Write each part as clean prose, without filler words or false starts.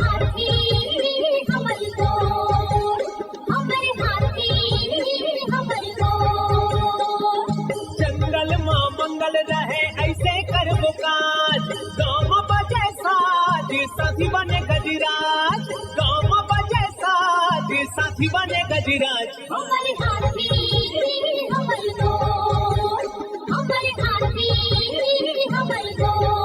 हाथी हमर गोर, हमर हाथी हमर गोर। जंगल मां मंगल रहे ऐसे करबो काज, गाँव बजे साज साथी बने गजराज, गाँव बजे साज साथी बने गजराज। हमर हाथी हमर गोर, हमर हाथी हमर गोर।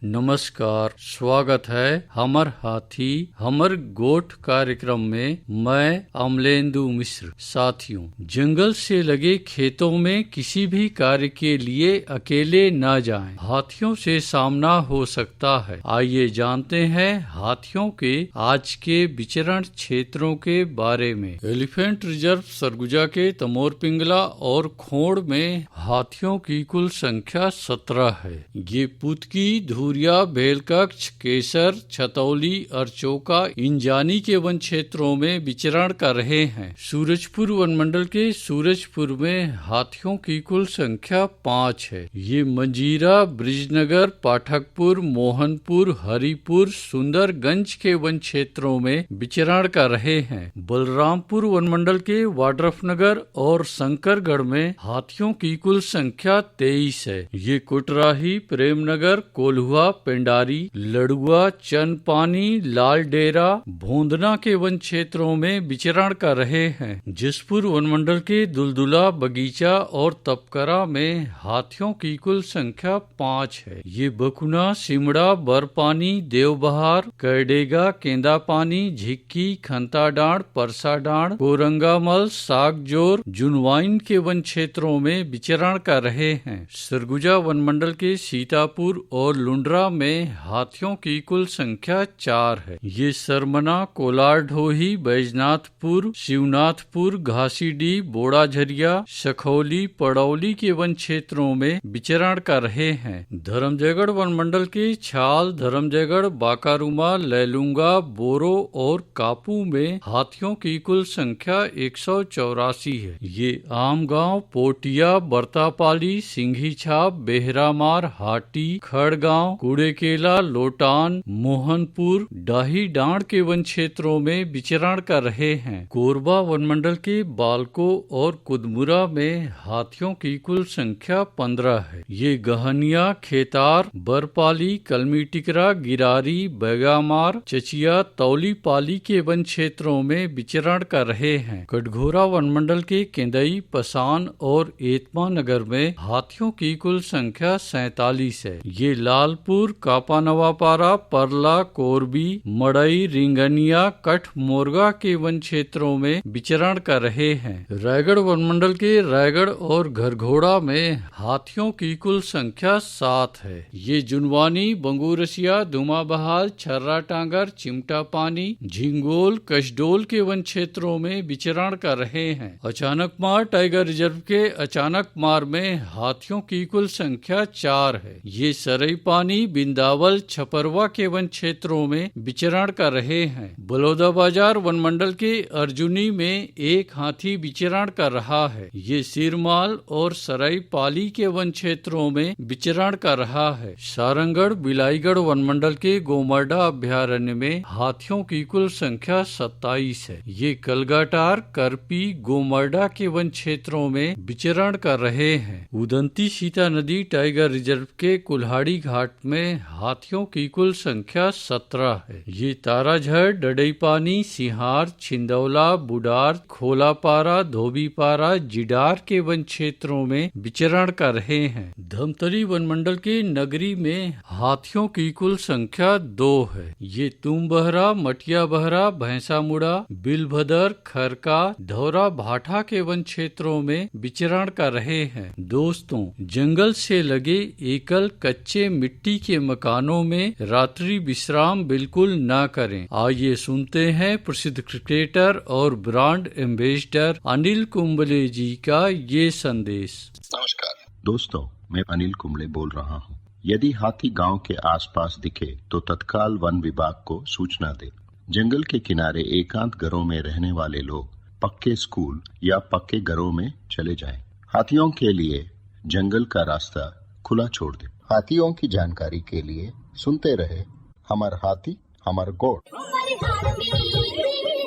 नमस्कार, स्वागत है हमर हाथी हमर गोठ कार्यक्रम में। मैं अमलेंदु मिश्र। साथियों, जंगल से लगे खेतों में किसी भी कार्य के लिए अकेले न जाएं। हाथियों से सामना हो सकता है। आइए जानते हैं हाथियों के आज के विचरण क्षेत्रों के बारे में। एलिफेंट रिजर्व सरगुजा के तमोर पिंगला और खोड़ में हाथियों की कुल संख्या 17 है। ये पुतकी, धूरिया, बेलकक्ष, केसर, छतौली, अरचोका, इंजानी के वन क्षेत्रों में विचरण कर रहे हैं। सूरजपुर वन मंडल के सूरजपुर में हाथियों की कुल संख्या 5 है। ये मंजीरा, ब्रिजनगर, पाठकपुर, मोहनपुर, हरिपुर, सुंदरगंज के वन क्षेत्रों में विचरण कर रहे हैं। बलरामपुर वन मंडल के वाड्रफनगर और शंकरगढ़ में हाथियों की कुल संख्या 23 है। ये कुटराही, प्रेमनगर, कोल्हुआ, पेंडारी, लड़ुआ, चनपानी, लाल डेरा, भोंदना के वन क्षेत्रों में विचरण कर रहे हैं। जसपुर वन मंडल के दुलदुला, बगीचा और तपकरा में हाथियों की कुल संख्या 5 है। ये बकुना, सिमड़ा, बरपानी, देवबहार, करडेगा, केंदापानी, झिक्की, खंताडांड, परसाडांड, कोरंगामल, सागजोर, जुनवाइन के वन क्षेत्रों में विचरण कर रहे हैं। सरगुजा वन मंडल के सीतापुर और लुंड्रा में हाथियों की कुल संख्या 4 है। ये सरमना, कोलार ढोही, बैजनाथपुर, शिवनाथपुर, घासीडी, बोड़ाझरिया, सखौली, पड़ौली के वन क्षेत्रों में विचरण कर रहे हैं। धर्मजयगढ़ वन मंडल के छाल, धर्मजयगढ़, बाकारूमा, लैलूंगा, बोरो और कापू में हाथियों की कुल संख्या 184 है। ये आमगांव, पोटिया, बरतापाली, सिंघी छाप, बेहरामार, हाटी, खड़गांव, कुड़ेकेला, लोटान, मोहनपुर, डाही डांड के वन क्षेत्रों में विचरण कर रहे हैं। कोरबा वन मंडल के बालको और कुदमुरा में हाथियों की कुल संख्या 15 है। ये गहनिया, खेतार, बरपाली, कलमी टिकरा, गिरारी, बैगामार, चचिया, तौलीपाली के वन क्षेत्रों में विचरण कर रहे हैं। कटघोरा वन मंडल के केंदई, पसान और एतमा नगर में हाथियों की कुल संख्या 47 है। ये लालपुर, कापानवापारा, परला, कोरबी, मड़ई, रिंगनिया, कठ मोरगा के वन क्षेत्रों में विचरण कर रहे हैं। रायगढ़ वन मंडल के रायगढ़ और घरघोड़ा में हाथियों की कुल संख्या 7 है। ये जुनवानी, बंगूरसिया, धुमाबहाल, छर्रा टांगर, चिमटा पानी, झिंगोल, कशडोल के वन क्षेत्रों में विचरण कर रहे हैं। अचानकमार टाइगर रिजर्व के अचानकमार में हाथियों की कुल संख्या 4 है। ये सरई पानी, बिंदावल, छपरवा के वन क्षेत्रों में विचरण कर रहे हैं। बलौदाबाजार वन मंडल के अर्जुनी में एक हाथी विचरण कर रहा है। ये सिरमाल और सराई पाली के वन क्षेत्रों में विचरण कर रहा है। सारंगढ़, बिलाईगढ़ वन मंडल के गोमर्डा अभ्यारण्य में हाथियों की कुल संख्या 27 है। ये कलगाटार, करपी, गोमर्डा के वन क्षेत्रों में विचरण कर रहे हैं। उदंती सीता नदी टाइगर रिजर्व के कुल्हाड़ी घाट में हाथियों की कुल संख्या 17 है। ये ताराझर, डडईपानी, सिहार, छिंदौला, बुडार, खोलापारा, धोबीपारा, जिडार के वन क्षेत्रों में विचरण कर रहे हैं। धमतरी वन मंडल के नगरी में हाथियों की कुल संख्या 2 है। ये तुम्बहरा, मटिया बहरा, भैंसामुड़ा, बिलभदर, खरका, धौरा भाठा के वन क्षेत्रों में विचरण कर रहे हैं। दोस्तों, जंगल से लगे एकल कच्चे मिट्टी के मकानों में रात्रि विश्राम बिल्कुल न करें। आइए सुनते हैं प्रसिद्ध क्रिकेटर और ब्रांड एम्बेसडर अनिल कुंबले जी का ये संदेश। नमस्कार दोस्तों, मैं अनिल कुंबले बोल रहा हूँ। यदि हाथी गांव के आसपास दिखे तो तत्काल वन विभाग को सूचना दे। जंगल के किनारे एकांत घरों में रहने वाले लोग पक्के स्कूल या पक्के घरों में चले जाएं। हाथियों के लिए जंगल का रास्ता खुला छोड़ दे। हाथियों की जानकारी के लिए सुनते रहे हमर हाथी हमर गोठ। हमर हाथी